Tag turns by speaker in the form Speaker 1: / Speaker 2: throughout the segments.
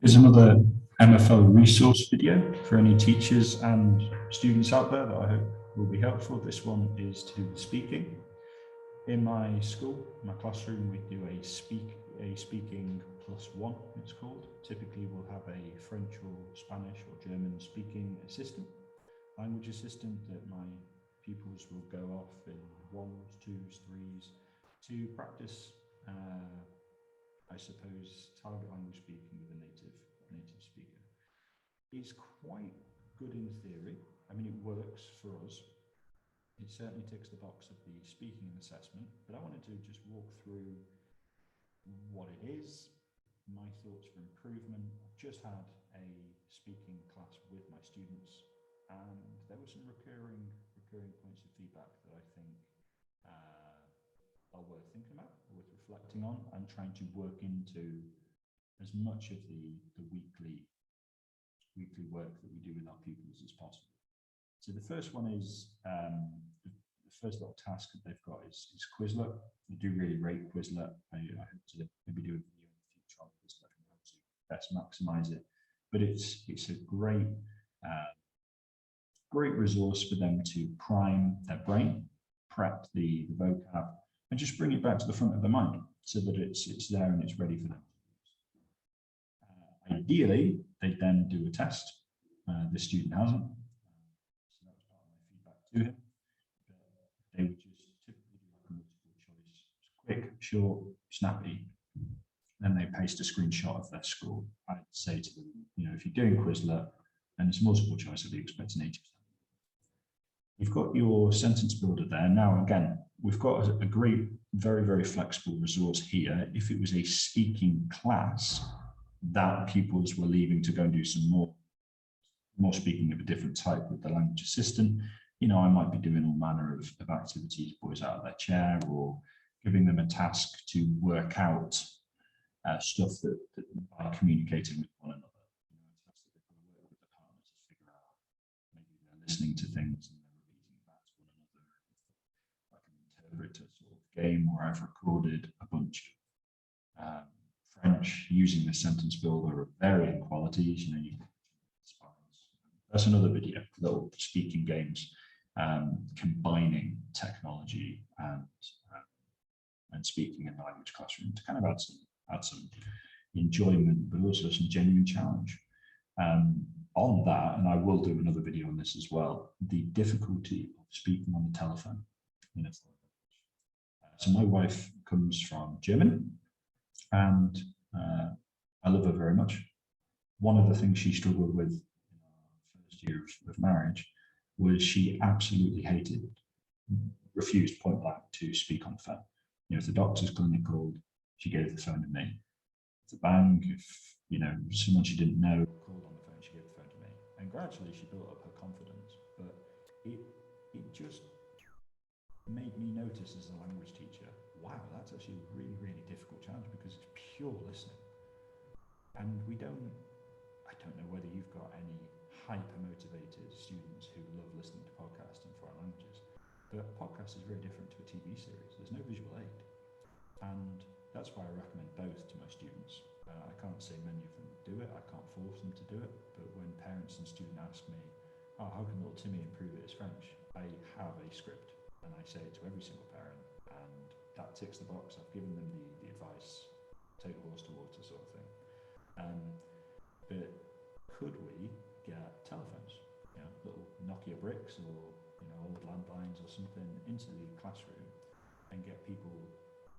Speaker 1: Here's another MFL resource video for any teachers and students out there that I hope will be helpful. This one is to do with speaking. In my school, my classroom, we do a speaking +1, it's called. Typically we'll have a French or Spanish or German speaking assistant, language assistant that my pupils will go off in 1s, 2s, 3s to practice I suppose target language speaking with a native speaker. It's quite good in theory. I mean, it works for us. It certainly ticks the box of the speaking assessment, but I wanted to just walk through what it is, my thoughts for improvement. I've just had a speaking class with my students, and there were some recurring points of feedback that I think are worth thinking about, worth reflecting on, and trying to work into as much of the weekly work that we do with our pupils as possible. So the first one is, the first little task that they've got is Quizlet. I do really rate Quizlet. I hope to maybe do a video in the future on Quizlet and how to best maximize it. But it's a great resource for them to prime their brain, prep the vocab, and just bring it back to the front of their mind so that it's there and it's ready for them. Ideally, they then do a test. The student hasn't, so that was part of my feedback to him. But they would just typically do like a multiple choice, quick, short, snappy. Then they paste a screenshot of their score. I'd say to them, if you're doing Quizlet and it's multiple choice, I'd be expecting 80%. You've got your sentence builder there. Now, again, we've got a great, very, very flexible resource here. If it was a speaking class that pupils were leaving to go and do some more speaking of a different type with the language assistant, I might be doing all manner of activities, boys out of their chair, or giving them a task to work out stuff that by communicating with one another. A task that they've got to work with the partner to figure out. Maybe they're listening to things and they're repeating back to one another, like an interpreter sort of game where I've recorded a bunch of French using the sentence builder of varying qualities. That's another video, little speaking games, combining technology and speaking in the language classroom to kind of add some enjoyment, but also some genuine challenge. On that, and I will do another video on this as well, the difficulty of speaking on the telephone in a foreign language. So my wife comes from Germany, and I love her very much. One of the things she struggled with in our first year of marriage was she absolutely refused point blank to speak on the phone. If the doctor's clinic called, she gave the phone to me. If the bank, if someone she didn't know called on the phone, she gave the phone to me. And gradually she built up her confidence, but it just made me notice as a language teacher, wow, that's actually a really, really difficult challenge because it's pure listening. And I don't know whether you've got any hyper-motivated students who love listening to podcasts in foreign languages, but a podcast is very different to a TV series. There's no visual aid. And that's why I recommend both to my students. I can't say many of them do it, I can't force them to do it, but when parents and students ask me, oh, how can little Timmy improve his French? I have a script and I say it to every single parent, and that ticks the box. I've given them the advice, take the horse to water sort of thing. But could we get telephones, little Nokia bricks or old landlines or something into the classroom and get people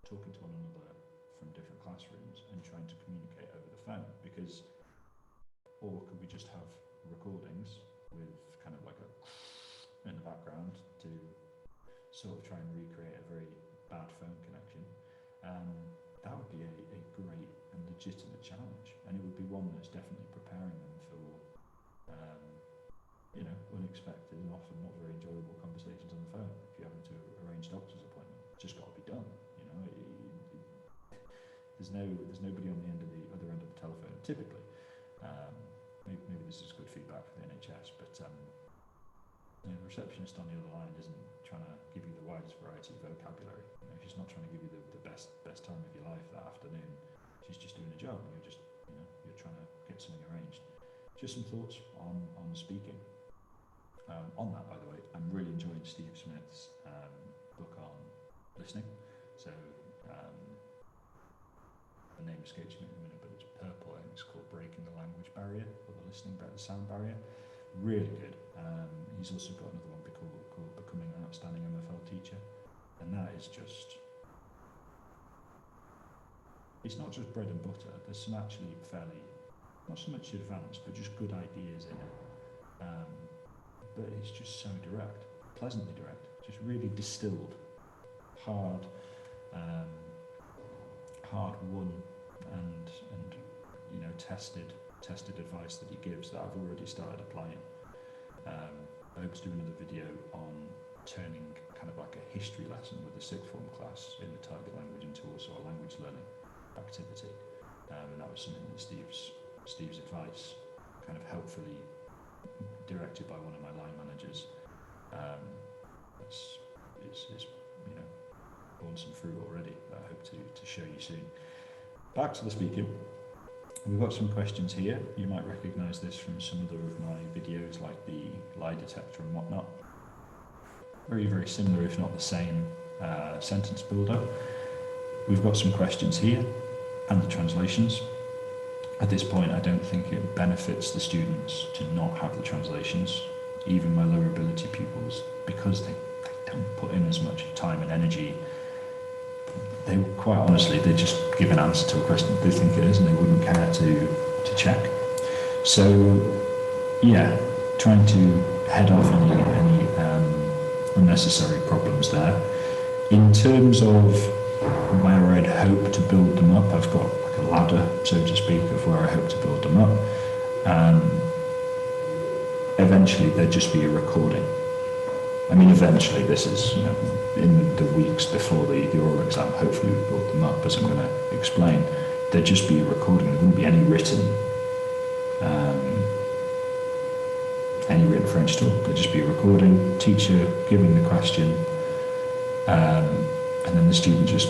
Speaker 1: talking to one another from different classrooms and trying to communicate over the phone? Or could we just have recordings with kind of like in the background to sort of try and recreate a very bad phone connection? That would be a great and legitimate challenge, and it would be one that's definitely preparing them for unexpected and often not very enjoyable conversations on the phone. If you're having to arrange doctor's appointment, it's just got to be done. There's nobody on the other end of the telephone typically. Maybe this is good feedback for the NHS, but the receptionist on the other line isn't trying to give you the widest variety of vocabulary. She's not trying to give you the best time of your life that afternoon. She's just doing a job, and you're trying to get just some thoughts on speaking. On that, by the way, I'm really enjoying Steve Smith's book on listening. So the name escapes me in a minute, but it's purple and it's called Breaking the Language Barrier, or the Listening Sound Barrier. Really good. He's also got another one called Becoming an Outstanding MFL Teacher, and that is just, it's not just bread and butter. There's some actually fairly, not so much advanced, but just good ideas in it. But it's just so direct, pleasantly direct, just really distilled, hard won and you know, tested advice that he gives that I've already started applying. I hope to do another video on turning kind of like a history lesson with a sixth form class in the target language into also a language learning activity, and that was something that Steve's advice, kind of helpfully directed by one of my line managers, is you know, borne some fruit already that I hope to show you soon. Back to the speaking. We've got some questions here. You might recognise this from some other of my videos, like the lie detector and whatnot. Very, very similar, if not the same, sentence builder. We've got some questions here and the translations. At this point, I don't think it benefits the students to not have the translations, even my lower ability pupils, because they don't put in as much time and energy. They, quite honestly, they just give an answer to a question that they think it is, and they wouldn't care to check. So, yeah, trying to head off any unnecessary problems there. In terms of where I'd hope to build them up, I've got like a ladder, so to speak, of where I hope to build them up. Eventually, there'd just be a recording. I mean, eventually, this is, you know, in the weeks before the oral exam, hopefully we build them up, as I'm going to explain. There'd just be a recording. There wouldn't be any written French talk. There'd just be a recording, teacher giving the question, and then the student just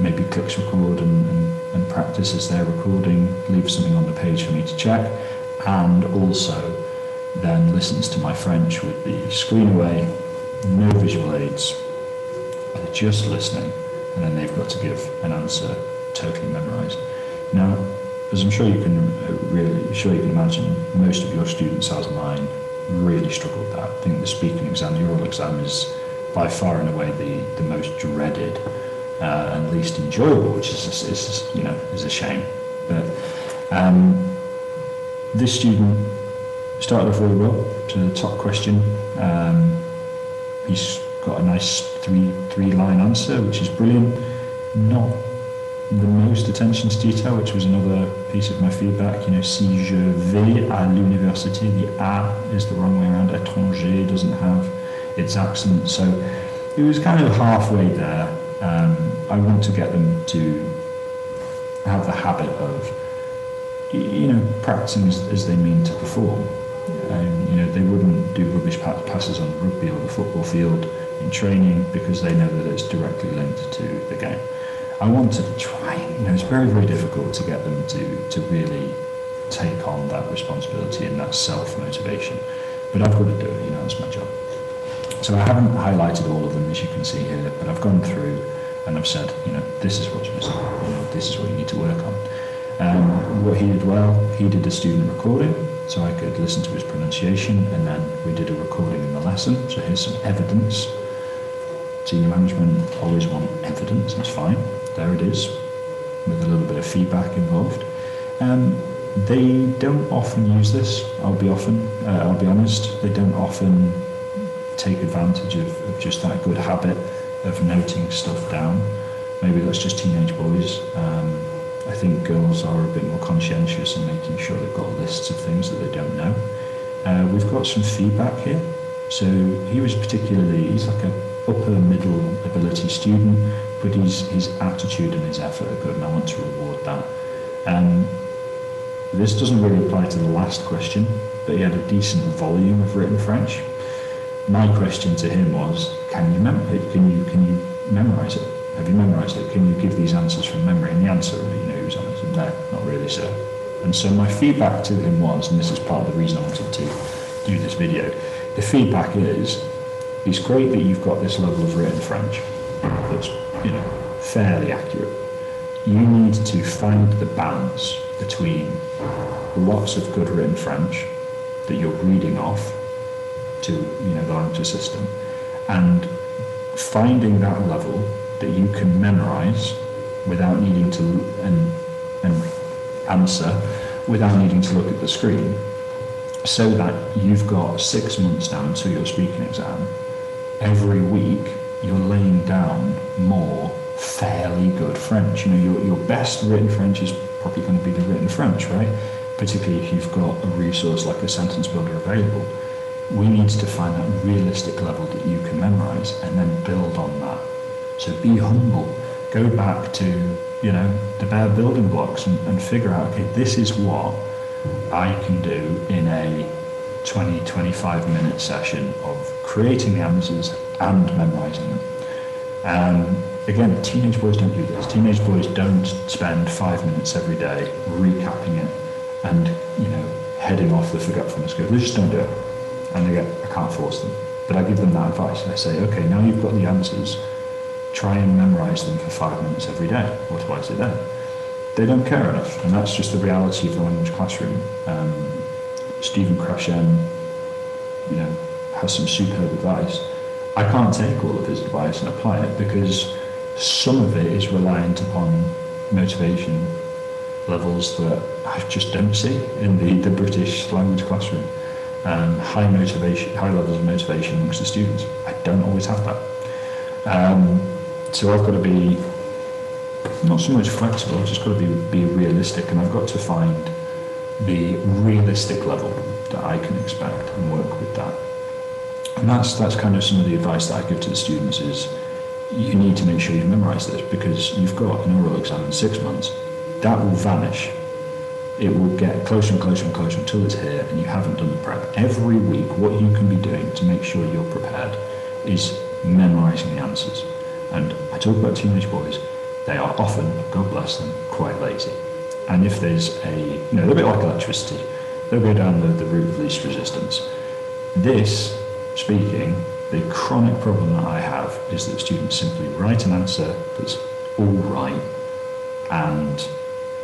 Speaker 1: maybe clicks record and practices their recording, leaves something on the page for me to check, and also then listens to my French with the screen away, no visual aids, they're just listening, and then they've got to give an answer totally memorised. Now, as I'm sure you can imagine, most of your students, as mine, really struggle with that. I think the speaking exam, the oral exam, is by far and away the most dreaded and least enjoyable, which is you know, is a shame. But this student started off really well to the top question. He's got a nice three-line answer, which is brilliant. Not the most attention to detail, which was another piece of my feedback. You know, si je vais à l'université, the A is the wrong way around. Étranger doesn't have its accent, so it was kind of halfway there. I want to get them to have the habit of, you know, practicing as they mean to perform. You know, they wouldn't do rubbish passes on the rugby or the football field in training because they know that it's directly linked to the game. I want to try, you know, it's very, very difficult to get them to really take on that responsibility and that self-motivation. But I've got to do it, you know, that's my job. So I haven't highlighted all of them, as you can see here, but I've gone through and I've said, you know, this is what's missing, you know, this is what you need to work on. What he did well, he did a student recording, so I could listen to his pronunciation, and then we did a recording in the lesson. So here's some evidence. Senior management always want evidence, that's fine. There it is, with a little bit of feedback involved. They don't often use this, I'll be honest. They don't often take advantage of just that good habit of noting stuff down. Maybe that's just teenage boys. I think girls are a bit more conscientious in making sure they've got lists of things that they don't know. We've got some feedback here. So he was he's like a upper middle ability student, but his attitude and his effort are good, and I want to reward that. This doesn't really apply to the last question, but he had a decent volume of written French. My question to him was, can you memorize it? Have you memorized it? Can you give these answers from memory? And the answer, you know, he was honest, no, not really, sir. And so my feedback to him was, and this is part of the reason I wanted to do this video, the feedback is, it's great that you've got this level of written French that's, you know, fairly accurate. You need to find the balance between lots of good written French that you're reading off to, you know, the language system, and finding that level that you can memorize without needing to and answer without needing to look at the screen, so that you've got 6 months now until your speaking exam. Every week you're laying down more fairly good French. You know, your best written French is probably going to be the written French, right? Particularly if you've got a resource like a sentence builder available. We need to find that realistic level that you can memorize and then build on that. So be humble. Go back to, you know, the bare building blocks and figure out, okay, this is what I can do in a 20-25 minute session of creating the answers and memorizing them. Again, teenage boys don't do this. Teenage boys don't spend 5 minutes every day recapping it and, you know, heading off the forgetfulness curve. They just don't do it. And I can't force them. But I give them that advice. I say, okay, now you've got the answers, try and memorize them for 5 minutes every day or twice a day. They don't care enough, and that's just the reality of the language classroom. Stephen Krashen, you know, has some superb advice. I can't take all of his advice and apply it because some of it is reliant upon motivation levels that I just don't see in the British language classroom. High levels of motivation amongst the students. I don't always have that. So I've got to be not so much flexible, I've just got to be realistic, and I've got to find the realistic level that I can expect and work with that. And that's kind of some of the advice that I give to the students is, you need to make sure you memorize this, because you've got an oral exam in 6 months. That will vanish. It will get closer and closer and closer until it's here and you haven't done the prep. Every week, what you can be doing to make sure you're prepared is memorizing the answers. And I talk about teenage boys, they are often, God bless them, quite lazy. And if there's they're a bit like electricity. They'll go down the route of least resistance. This, speaking, the chronic problem that I have is that students simply write an answer that's all right, and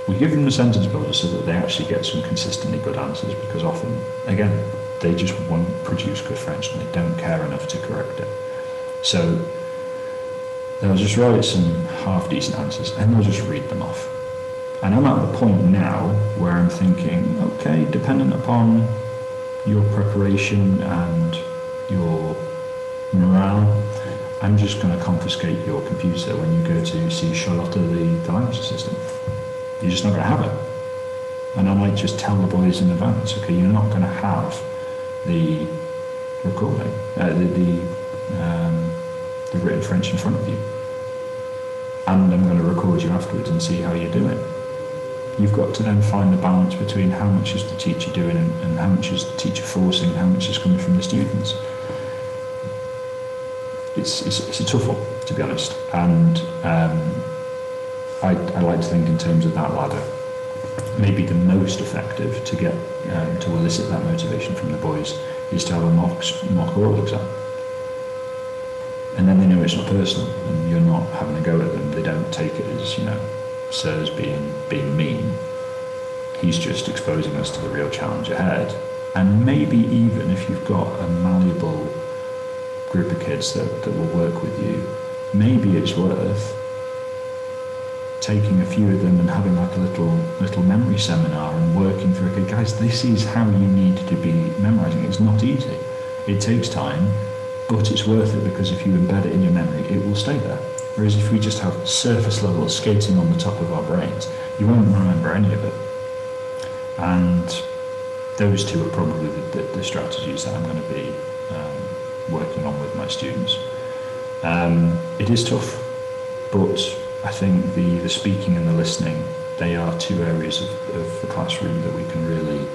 Speaker 1: we give them the sentence builder so that they actually get some consistently good answers, because often, again, they just won't produce good French and they don't care enough to correct it. So they'll just write some half-decent answers and they'll just read them off. And I'm at the point now where I'm thinking, okay, dependent upon your preparation and your morale, I'm just going to confiscate your computer when you go to see Charlotte, the language assistant. You're just not going to have it. And I might just tell the boys in advance, okay, you're not going to have the recording, the written French in front of you. And I'm going to record you afterwards and see how you're doing. You've got to then find the balance between how much is the teacher doing and how much is the teacher forcing, how much is coming from the students. It's a tough one, to be honest. And I like to think in terms of that ladder. Maybe the most effective to get to elicit that motivation from the boys is to have a mock oral exam. And then they know it's not personal and you're not having a go at them. They don't take it as, Sir's being mean. He's just exposing us to the real challenge ahead. And maybe even if you've got a malleable group of kids that will work with you, maybe it's worth taking a few of them and having like a little memory seminar and working through, okay guys, this is how you need to be memorizing. It's not easy. It takes time, but it's worth it, because if you embed it in your memory, it will stay there. Whereas if we just have surface level skating on the top of our brains, you won't remember any of it. And those two are probably the strategies that I'm going to be working on with my students. It is tough, but I think the speaking and the listening, they are two areas of the classroom that we can really,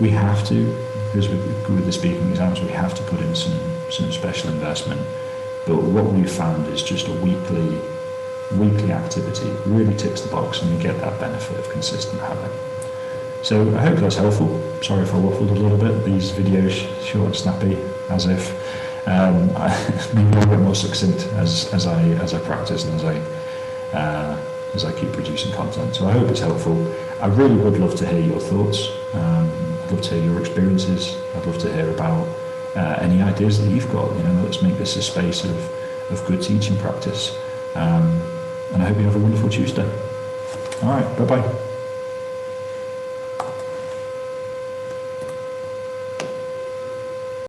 Speaker 1: we have to, because with the speaking exams, we have to put in some special investment. But what we've found is just a weekly weekly activity really ticks the box, and you get that benefit of consistent habit. So I hope that's helpful. Sorry if I waffled a little bit. These videos, short and snappy, as if maybe a little bit more succinct as I practice and as I keep producing content. So I hope it's helpful. I really would love to hear your thoughts. I'd love to hear your experiences. I'd love to hear about any ideas that you've got. Let's make this a space of good teaching practice. And I hope you have a wonderful Tuesday. All right, bye-bye.